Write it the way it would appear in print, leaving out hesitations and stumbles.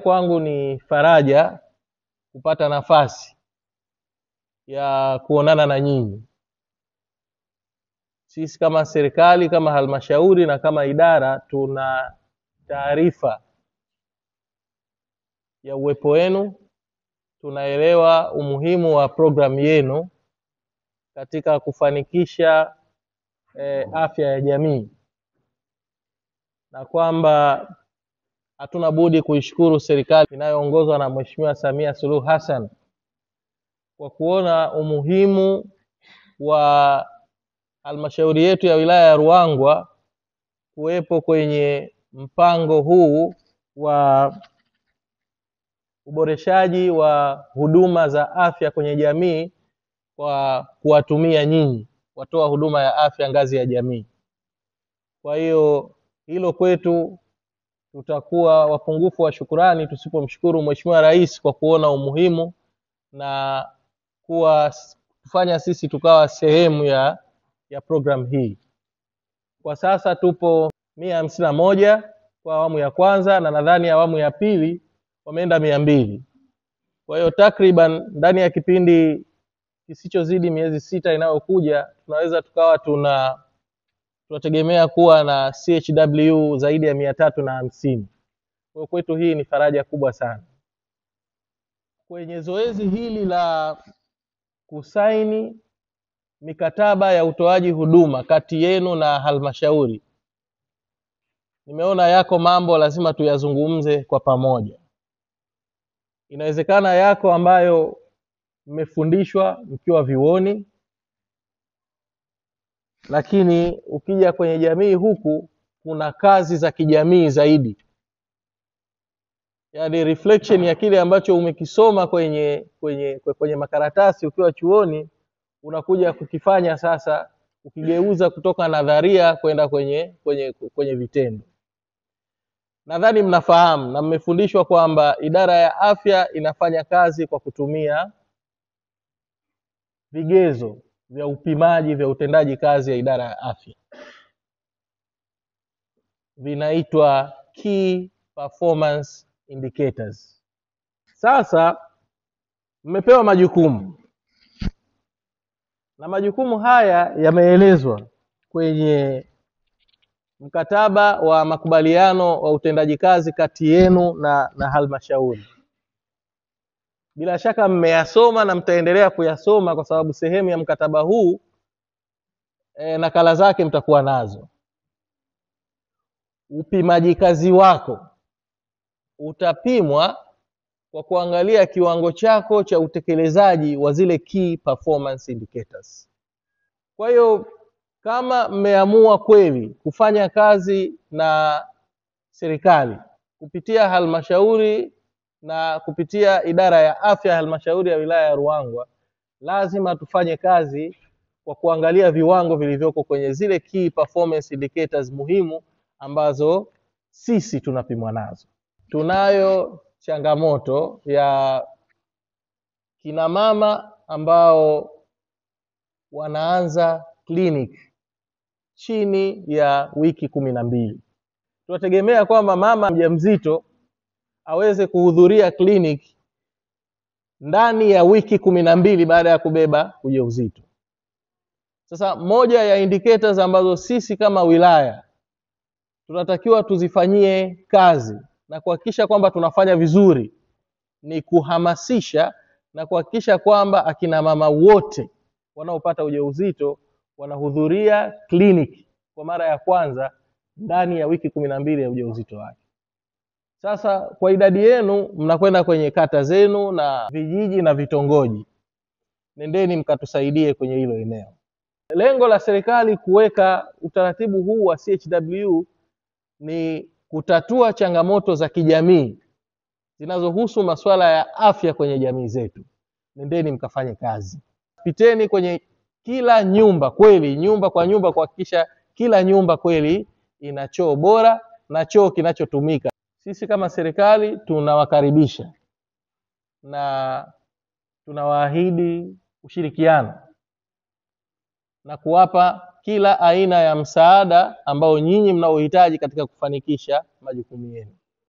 Kwangu ni faraja kupata nafasi ya kuonana na nyinyi. Sisi kama serikali, kama halmashauri na kama idara tuna taarifa ya uwepo wenu. Tunaelewa umuhimu wa programu yenu katika kufanikisha afya ya jamii, na kwamba hatuna budi kuishukuru serikali inayoongozwa na Mheshimiwa Samia Suluhu Hassan kwa kuona umuhimu wa halmashauri yetu ya wilaya ya Ruangwa kuwepo kwenye mpango huu wa uboreshaji wa huduma za afya kwenye jamii kwa kuwatumia nyinyi watoa huduma ya afya ngazi ya jamii. Kwa hiyo hilo kwetu tutakuwa wapungufu wa shukurani tusipomshukuru Mheshimiwa Rais kwa kuona umuhimu na kufanya sisi tukawa sehemu ya program hii. Kwa sasa tupo 151 kwa awamu ya kwanza, na nadhani awamu ya pili wameenda 200. Kwa hiyo takriban ndani ya kipindi kisichozidi miezi 6 inayokuja tunaweza tukawa tunategemea kuwa na CHW zaidi ya 350. Kwa kwetu hii ni faraja kubwa sana. Kwenye zoezi hili la kusaini mikataba ya utoaji huduma kati yenu na halmashauri, nimeona yako mambo lazima tuyazungumze kwa pamoja. Inawezekana yako ambayo mmefundishwa mkiwa vyuoni, lakini ukija kwenye jamii huku kuna kazi za kijamii zaidi. Yaani reflection ya kile ambacho umekisoma kwenye makaratasi ukiwa chuoni, unakuja kukifanya sasa, ukigeuza kutoka nadharia kwenda kwenye vitendo. Nadhani mnafahamu na mmefundishwa kwamba idara ya afya inafanya kazi kwa kutumia vigezo vya upimaji vya utendaji kazi ya idara ya afya. Vinaitwa Key Performance Indicators. Sasa mmepewa majukumu, na majukumu haya yameelezwa kwenye mkataba wa makubaliano wa utendaji kazi kati yenu na halmashauri. Bila shaka mmeyasoma na mtaendelea kuyasoma kwa sababu sehemu ya mkataba huu nakala zake mtakuwa nazo. Upimaji kazi wako utapimwa kwa kuangalia kiwango chako cha utekelezaji wa zile Key Performance Indicators. Kwa hiyo kama mmeamua kweli kufanya kazi na serikali kupitia halmashauri na kupitia idara ya afya ya halmashauri ya wilaya ya Ruangwa, lazima tufanye kazi kwa kuangalia viwango vilivyoko kwenye zile Key Performance Indicators muhimu ambazo sisi tunapimwa nazo. Tunayo changamoto ya kina mama ambao wanaanza clinic chini ya wiki 12. Tunategemea kwamba mama mjamzito aweze kuhudhuria clinic ndani ya wiki 12 baada ya kubeba ujauzito. Sasa moja ya indicators ambazo sisi kama wilaya tunatakiwa tuzifanyie kazi na kuhakikisha kwamba tunafanya vizuri ni kuhamasisha na kuhakikisha kwamba akina mama wote wanaopata ujauzito wanahudhuria clinic kwa mara ya kwanza ndani ya wiki 12 ya ujauzito wake. Sasa kwa idadi yenu mnakwenda kwenye kata zenu na vijiji na vitongoji, nendeni mkatusaidie kwenye hilo eneo. Lengo la serikali kuweka utaratibu huu wa CHW ni kutatua changamoto za kijamii zinazohusu masuala ya afya kwenye jamii zetu. Nendeni mkafanye kazi. Piteni kwenye kila nyumba kweli, nyumba kwa nyumba, kuhakikisha kila nyumba kweli ina choo bora na choo kinachotumika. Sisi kama serikali tunawakaribisha na tunawaahidi ushirikiano na kuwapa kila aina ya msaada ambao nyinyi mnaohitaji katika kufanikisha majukumu yenu.